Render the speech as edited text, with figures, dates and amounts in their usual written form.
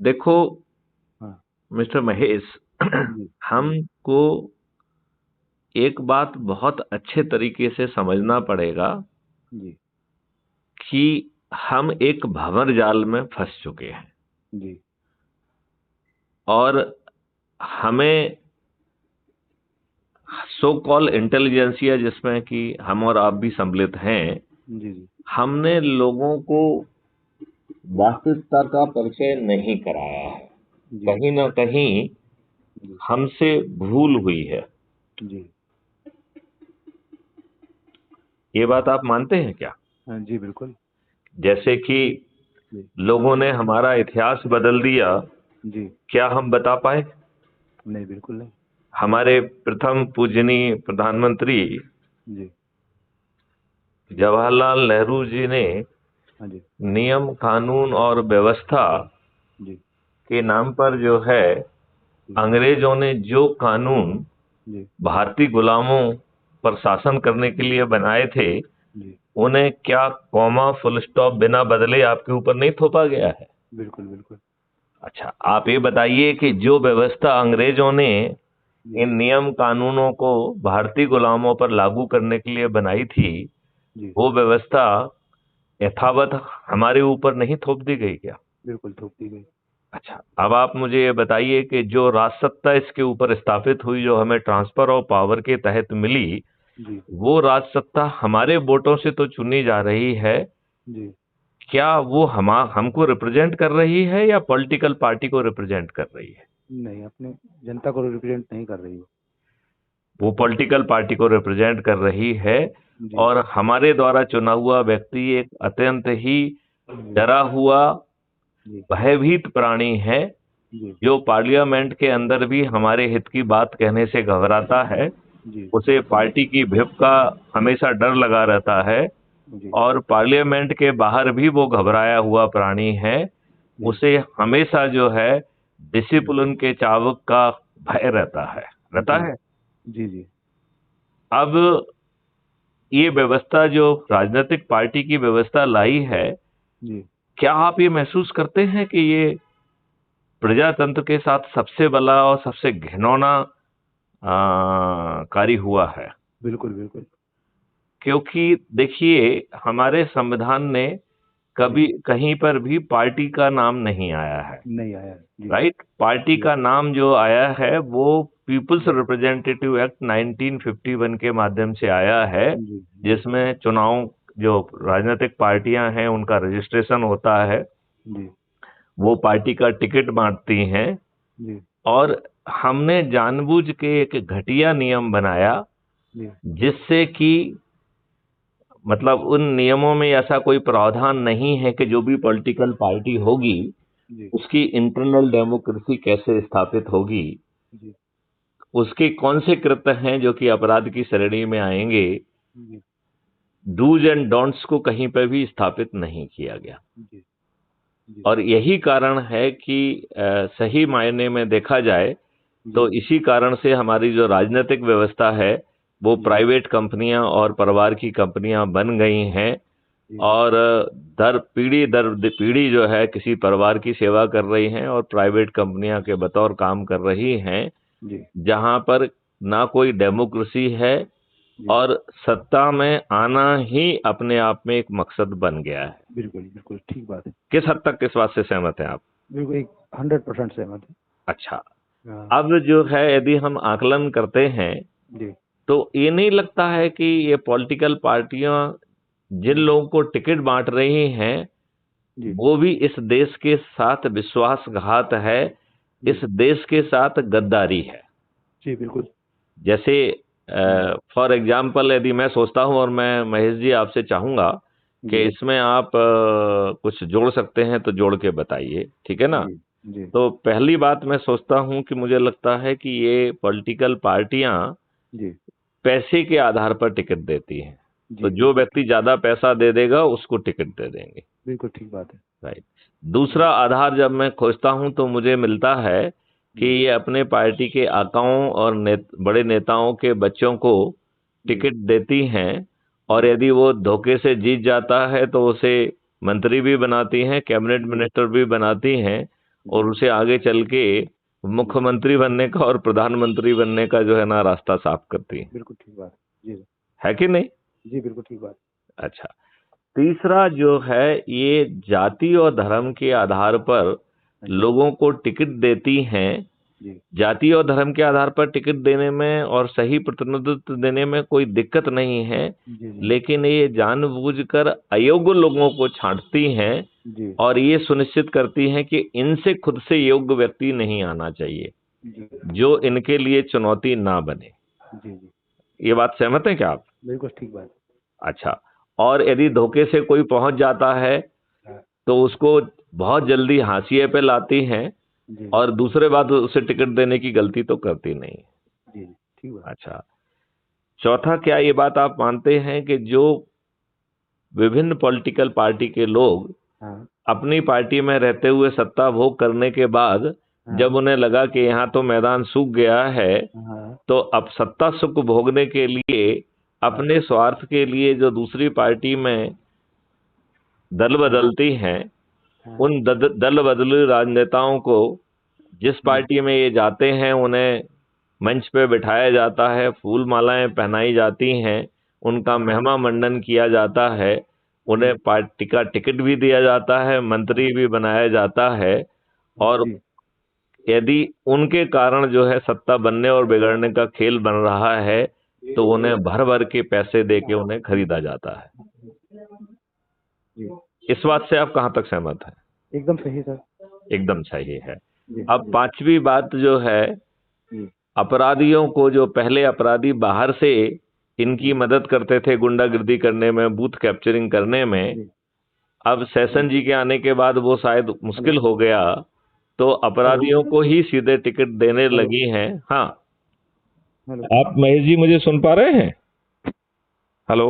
देखो हाँ। मिस्टर महेश, जी। जी। हमको एक बात बहुत अच्छे तरीके से समझना पड़ेगा जी। कि हम एक भंवर जाल में फंस चुके हैं जी। और हमें सो कॉल इंटेलिजेंसिया, जिसमें कि हम और आप भी सम्मिलित हैं, जी। जी। हमने लोगों को वास्तविकता का परिचय नहीं कराया है। जी। कहीं ना कहीं जी। हमसे भूल हुई है। जी। ये बात आप मानते हैं क्या? हाँ जी, बिल्कुल। जैसे कि जी। लोगों ने हमारा इतिहास बदल दिया, जी। क्या हम बता पाए? नहीं, बिल्कुल नहीं। हमारे प्रथम पूजनीय प्रधानमंत्री जी। जवाहरलाल नेहरू जी ने हाँ जी। नियम कानून और व्यवस्था जी। के नाम पर जो है, जी। अंग्रेजों ने जो कानून जी। भारतीय गुलामों पर शासन करने के लिए बनाए थे, जी। उन्हें क्या कॉमा फुल स्टॉप बिना बदले आपके ऊपर नहीं थोपा गया है? बिल्कुल, बिल्कुल। अच्छा, आप ये बताइए कि जो व्यवस्था अंग्रेजों ने जी। इन नियम कानूनों को भारतीय गुलामों पर लागू करने के लिए बनाई थी, जी। वो व्यवस्था यथावत हमारे ऊपर नहीं थोप दी गई क्या? बिल्कुल थोप दी गई। अच्छा, अब आप मुझे ये बताइए कि जो राजसत्ता इसके ऊपर स्थापित हुई, जो हमें ट्रांसफर ऑफ पावर के तहत मिली, जी। वो राजसत्ता हमारे वोटों से तो चुनी जा रही है। जी। क्या वो हमको रिप्रेजेंट कर रही है या पॉलिटिकल पार्टी को रिप्रेजेंट कर रही है? नहीं, अपने जनता को रिप्रेजेंट नहीं कर रही हो। वो पॉलिटिकल पार्टी को रिप्रेजेंट कर रही है। जी। और हमारे द्वारा चुना हुआ व्यक्ति एक अत्यंत ही जी। डरा हुआ, जी। भयभीत प्राणी है, जी। जो पार्लियामेंट के अंदर भी हमारे हित की बात कहने से घबराता है। जी। उसे पार्टी की व्हिप का हमेशा डर लगा रहता है जी। और पार्लियामेंट के बाहर भी वो घबराया हुआ प्राणी है। जी। उसे हमेशा जो है जी। डिसिप्लिन के चाबुक का भय रहता जी। है। जी। जी। अब ये व्यवस्था जो राजनीतिक पार्टी की व्यवस्था लाई है, जी। क्या आप ये महसूस करते हैं कि ये प्रजातंत्र के साथ सबसे बड़ा और सबसे घिनौना कार्य हुआ है? बिल्कुल, बिल्कुल। क्योंकि देखिए, हमारे संविधान ने जी। कभी कहीं पर भी पार्टी का नाम नहीं आया है। नहीं आया है। जी। राइट? पार्टी जी। का नाम जो आया है वो पीपुल्स जी। रिप्रेजेंटेटिव एक्ट 1951 के माध्यम से आया है, जी। जी। जिसमें चुनाव, जो राजनीतिक पार्टियां हैं उनका रजिस्ट्रेशन होता है, जी। वो पार्टी का टिकट बांटती हैं। जी। और हमने जानबूझ के एक घटिया नियम बनाया, जी। जिससे कि मतलब उन नियमों में ऐसा कोई प्रावधान नहीं है कि जो भी पॉलिटिकल पार्टी होगी जी। उसकी इंटरनल डेमोक्रेसी कैसे स्थापित होगी, जी। उसके कौन से कृत्य हैं जो कि अपराध की श्रेणी में आएंगे। जी। डूज एंड डोंट्स को कहीं पर भी स्थापित नहीं किया गया। जी। जी। और यही कारण है कि सही मायने में देखा जाए तो जी। इसी कारण से हमारी जो राजनीतिक व्यवस्था है वो जी। प्राइवेट कंपनियां और परिवार की कंपनियां बन गई हैं। जी। और दर पीढ़ी जो है किसी परिवार की सेवा कर रही हैं और प्राइवेट कंपनियां के बतौर काम कर रही हैं, जी। जहां पर ना कोई डेमोक्रेसी है जी। और सत्ता में आना ही अपने आप में एक मकसद बन गया है। बिल्कुल, बिल्कुल ठीक बात है। किस हद तक इस बात से सहमत हैं आप? बिल्कुल, एक 100% सहमत है। अच्छा, हाँ। अब जो है यदि हम आकलन करते हैं जी। तो ये नहीं लगता है कि ये पॉलिटिकल पार्टियां जिन जी। लोगों को टिकट बांट रही हैं जी। वो भी इस देश के साथ विश्वासघात है, जी। इस देश के साथ गद्दारी है? जी, बिल्कुल। जैसे हुँ। फॉर एग्जाम्पल यदि मैं सोचता हूं और मैं महेश जी आपसे चाहूंगा कि जी। इसमें आप कुछ जोड़ सकते हैं तो जोड़ के बताइए, ठीक है ना? जी। जी। तो पहली बात मैं सोचता हूं कि मुझे लगता है कि ये पॉलिटिकल पार्टियां जी। पैसे के आधार पर टिकट देती हैं। तो जी, जो बिल्कुल व्यक्ति ठीक। ज्यादा पैसा दे देगा उसको टिकट दे देंगे। बिल्कुल ठीक बात है। राइट। दूसरा आधार जब मैं खोजता हूं तो मुझे मिलता है कि जी। ये अपने पार्टी के आकाओं और बड़े नेताओं के बच्चों को जी। टिकट देती हैं। और जी। यदि वो धोखे से जीत जाता है तो उसे मंत्री भी बनाती हैं, कैबिनेट जी। मिनिस्टर भी बनाती हैं। और उसे आगे चल के मुख्यमंत्री बनने का और प्रधानमंत्री बनने का जो है ना रास्ता साफ करती है। बिल्कुल ठीक बात जी सर। है कि नहीं? जी बिल्कुल ठीक बात। अच्छा, तीसरा जो है ये जाति और धर्म के आधार पर लोगों को टिकट देती हैं। जी जाति और धर्म के आधार पर टिकट देने में और सही प्रतिनिधित्व देने में कोई दिक्कत नहीं है, जी लेकिन ये जानबूझकर अयोग्य लोगों को छांटती हैं जी और ये सुनिश्चित करती हैं कि इनसे खुद से योग्य व्यक्ति नहीं आना चाहिए जी जो इनके लिए चुनौती ना बने। जी जी ये बात सहमत हैं क्या आप? बिल्कुल ठीक बात। अच्छा, और यदि धोखे से कोई पहुंच जाता है हाँ, तो उसको बहुत जल्दी हाशिए पे लाती हैं जी और दूसरे बात उसे टिकट देने की गलती तो करती नहीं। जी ठीक बात। अच्छा, चौथा, क्या ये बात आप मानते हैं कि जो विभिन्न पॉलिटिकल पार्टी के लोग हाँ अपनी पार्टी में रहते हुए सत्ता भोग करने के बाद हाँ जब उन्हें लगा कि यहाँ तो मैदान सूख गया है, हाँ तो अब सत्ता सुख भोगने के लिए अपने स्वार्थ के लिए जो दूसरी पार्टी में दल बदलती हैं, हाँ, उन दल बदली राजनेताओं को जिस पार्टी में ये जाते हैं उन्हें मंच पे बिठाया जाता है, फूल मालाएं पहनाई जाती हैं, उनका महिमा मंडन किया जाता है, उन्हें पार्टी का टिकट भी दिया जाता है, मंत्री भी बनाया जाता है, और जी यदि उनके कारण जो है सत्ता बनने और बिगड़ने का खेल बन रहा है तो उन्हें भर भर के पैसे दे के उन्हें खरीदा जाता है। जी इस बात से आप कहां तक सहमत हैं? एकदम सही सर। एकदम सही है। जी अब पांचवी बात जो है, जी अपराधियों को, जो पहले अपराधी बाहर से इनकी मदद करते थे गुंडागिर्दी करने में, बूथ कैप्चरिंग करने में, जी अब सेशन जी के आने के बाद वो शायद मुश्किल हो गया, तो अपराधियों को ही सीधे टिकट देने लगी हैं। हाँ, हेलो आप महेश जी मुझे सुन पा रहे हैं? हेलो।